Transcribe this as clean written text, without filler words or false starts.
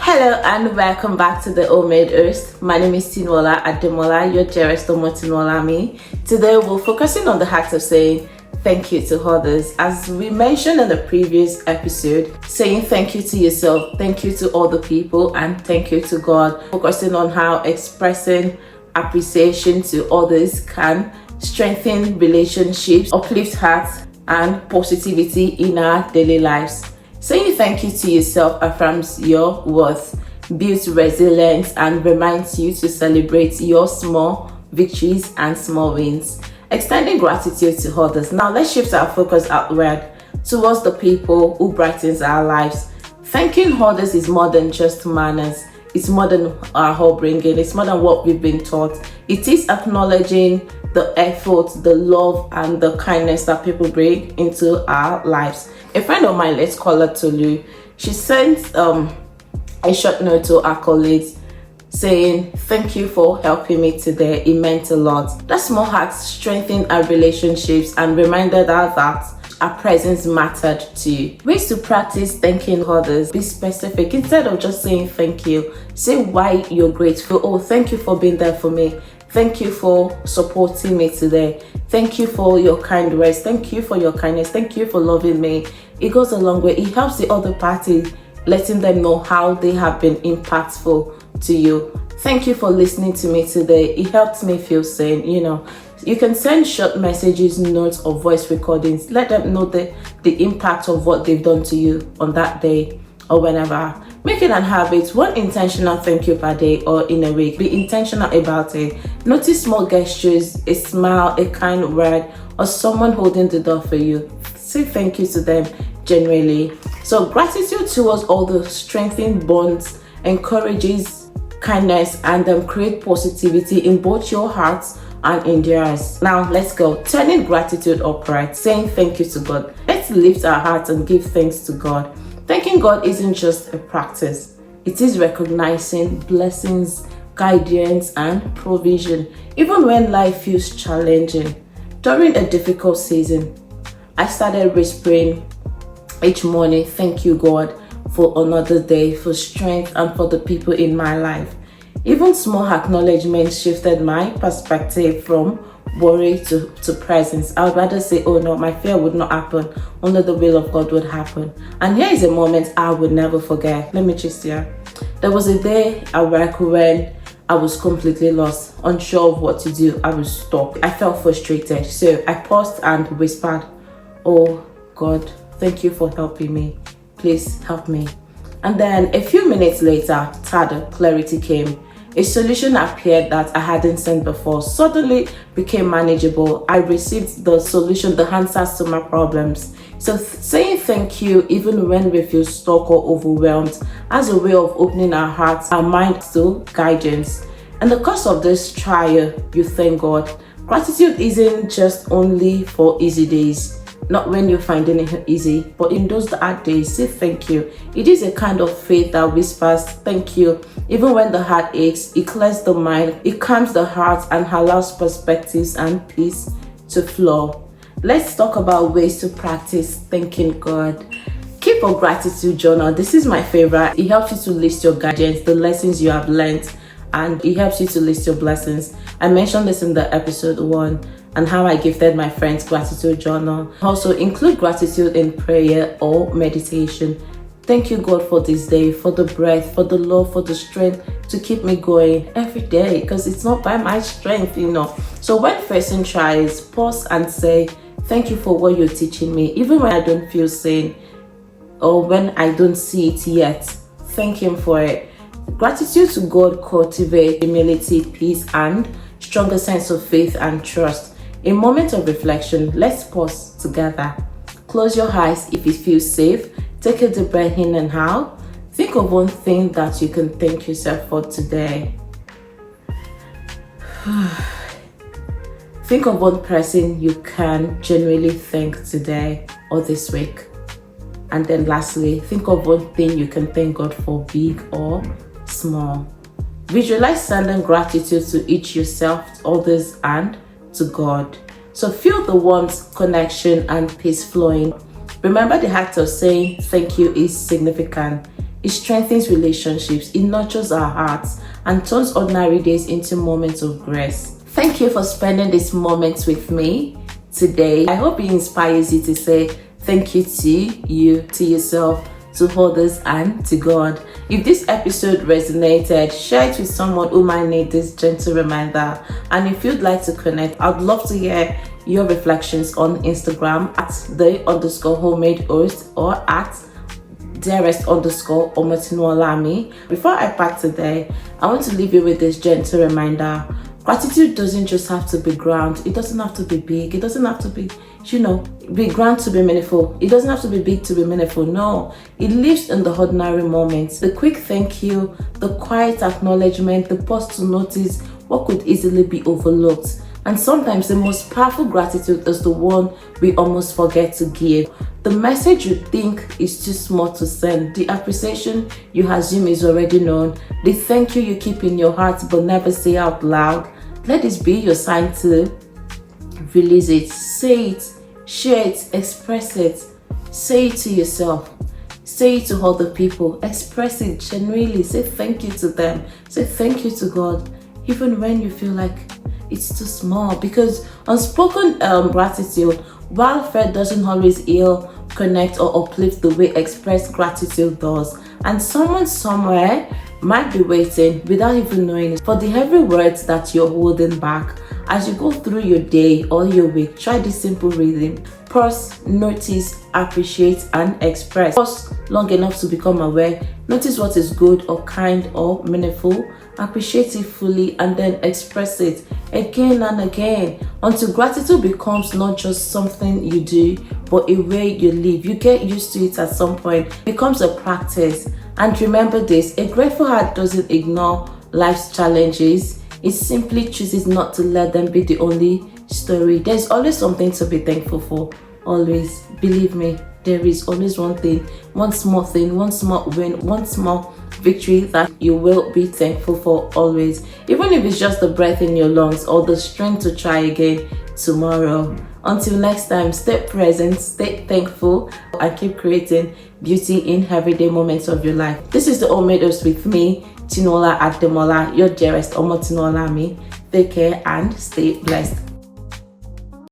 Hello and welcome back to the Homemade Earth. My name is Tinola Ademola, your dearest Tinola me. Today we're focusing on the act of saying thank you to others. As we mentioned in the previous episode, saying thank you to yourself, thank you to other people, and thank you to God. Focusing on how expressing appreciation to others can strengthen relationships, uplift hearts, and positivity in our daily lives. Saying thank you to yourself affirms your worth, builds resilience, and reminds you to celebrate your small victories and small wins. Extending gratitude to others. Now let's shift our focus outward towards the people who brightens our lives. Thanking others is more than just manners. It's more than our upbringing. It's more than what we've been taught. It is acknowledging the effort, the love, and the kindness that people bring into our lives. A friend of mine, let's call her Tolu, she sent a short note to our colleagues saying, "Thank you for helping me today. It meant a lot." That small act strengthened our relationships and reminded us that our presence mattered to you. Ways to practice thanking others. Be specific. Instead of just saying thank you, say why you're grateful. Oh, thank you for being there for me. Thank you for supporting me today. Thank you for your kind words. Thank you for your kindness. Thank you for loving me. It goes a long way. It helps the other party, letting them know how they have been impactful to you. Thank you for listening to me today. It helps me feel sane. You can send short messages, notes, or voice recordings. Let them know the impact of what they've done to you on that day or whenever. Make it an habit. One intentional thank you per day or in a week. Be intentional about it. Notice small gestures, a smile, a kind word, or someone holding the door for you. Say thank you to them genuinely. So gratitude towards all the strengthening bonds encourages kindness and create positivity in both your hearts and in theirs. Now let's go. Turning gratitude upright. Saying thank you to God. Let's lift our hearts and give thanks to God. Thanking God isn't just a practice. It is recognizing blessings, guidance, and provision, even when life feels challenging. During a difficult season, I started whispering each morning, "Thank you, God, for another day, for strength, and for the people in my life." Even small acknowledgements shifted my perspective from worry to presence. I would rather say, "Oh no, my fear would not happen. Only the will of God would happen." And here is a moment I would never forget. Let me just share. There was a day at work when I was completely lost, unsure of what to do. I was stuck. I felt frustrated. So I paused and whispered, "Oh God, thank you for helping me. Please help me." And then a few minutes later, clarity came. A solution appeared that I hadn't seen before. Suddenly became manageable. I received the solution, the answers to my problems. So saying thank you, even when we feel stuck or overwhelmed, as a way of opening our hearts, our minds to guidance. In the course of this trial, you thank God. Gratitude isn't just only for easy days. Not when you're finding it easy, but in those hard days, say thank you. It is a kind of faith that whispers thank you. Even when the heart aches, it clears the mind, it calms the heart, and allows perspectives and peace to flow. Let's talk about ways to practice thanking God. Keep a gratitude journal. This is my favorite. It helps you to list your guidance, the lessons you have learned, and it helps you to list your blessings. I mentioned this in the episode 1. And how I gifted my friends gratitude journal. Also include gratitude in prayer or meditation. Thank you, God, for this day, for the breath, for the love, for the strength to keep me going every day, because it's not by my strength, So when facing trials, pause and say, "Thank you for what you're teaching me." Even when I don't feel sane or when I don't see it yet, thank Him for it. Gratitude to God cultivates humility, peace, and stronger sense of faith and trust. A moment of reflection, let's pause together. Close your eyes if it feels safe. Take a deep breath in and out. Think of one thing that you can thank yourself for today. Think of one person you can genuinely thank today or this week. And then lastly, think of one thing you can thank God for, big or small. Visualize sending gratitude to each yourself, others, and to God. So feel the warmth, connection, and peace flowing. Remember, the act of saying thank you is significant. It strengthens relationships, it nurtures our hearts, and turns ordinary days into moments of grace. Thank you for spending these moments with me today. I hope it inspires you to say thank you to you, to yourself, to others, and to God. If this episode resonated, share it with someone who might need this gentle reminder. And if you'd like to connect, I'd love to hear your reflections on Instagram at the_homemade host or at dearest_Omotinuolami. Before I part today, I want to leave you with this gentle reminder. Gratitude doesn't just have to be grand. It doesn't have to be big. It doesn't have to be, be grand to be meaningful. It doesn't have to be big to be meaningful. No, it lives in the ordinary moments. The quick thank you, the quiet acknowledgement, the pause to notice what could easily be overlooked. And sometimes the most powerful gratitude is the one we almost forget to give. The message you think is too small to send. The appreciation you assume is already known. The thank you you keep in your heart but never say out loud. Let this be your sign to release it. Say it, share it, express it. Say it to yourself. Say it to other people. Express it genuinely. Say thank you to them. Say thank you to God. Even when you feel like it's too small, because unspoken gratitude, while faith doesn't always heal, connect, or uplift the way expressed gratitude does. And someone somewhere might be waiting without even knowing it for the heavy words that you're holding back. As you go through your day or your week, try this simple rhythm. Pause, notice, appreciate, and express. Pause long enough to become aware. Notice what is good or kind or meaningful. Appreciate it fully and then express it again and again until gratitude becomes not just something you do but a way you live. You get used to it at some point. It becomes a practice. And remember this, a grateful heart doesn't ignore life's challenges. It simply chooses not to let them be the only story. There's always something to be thankful for. Always. Believe me, there is always one thing, one small win, one small victory that you will be thankful for always. Even if it's just the breath in your lungs or the strength to try again tomorrow. Until next time, stay present, stay thankful, and keep creating beauty in everyday moments of your life. This is the Homemade Host with me, Tinola Ademola, your dearest Omotinuolami. Take care and stay blessed.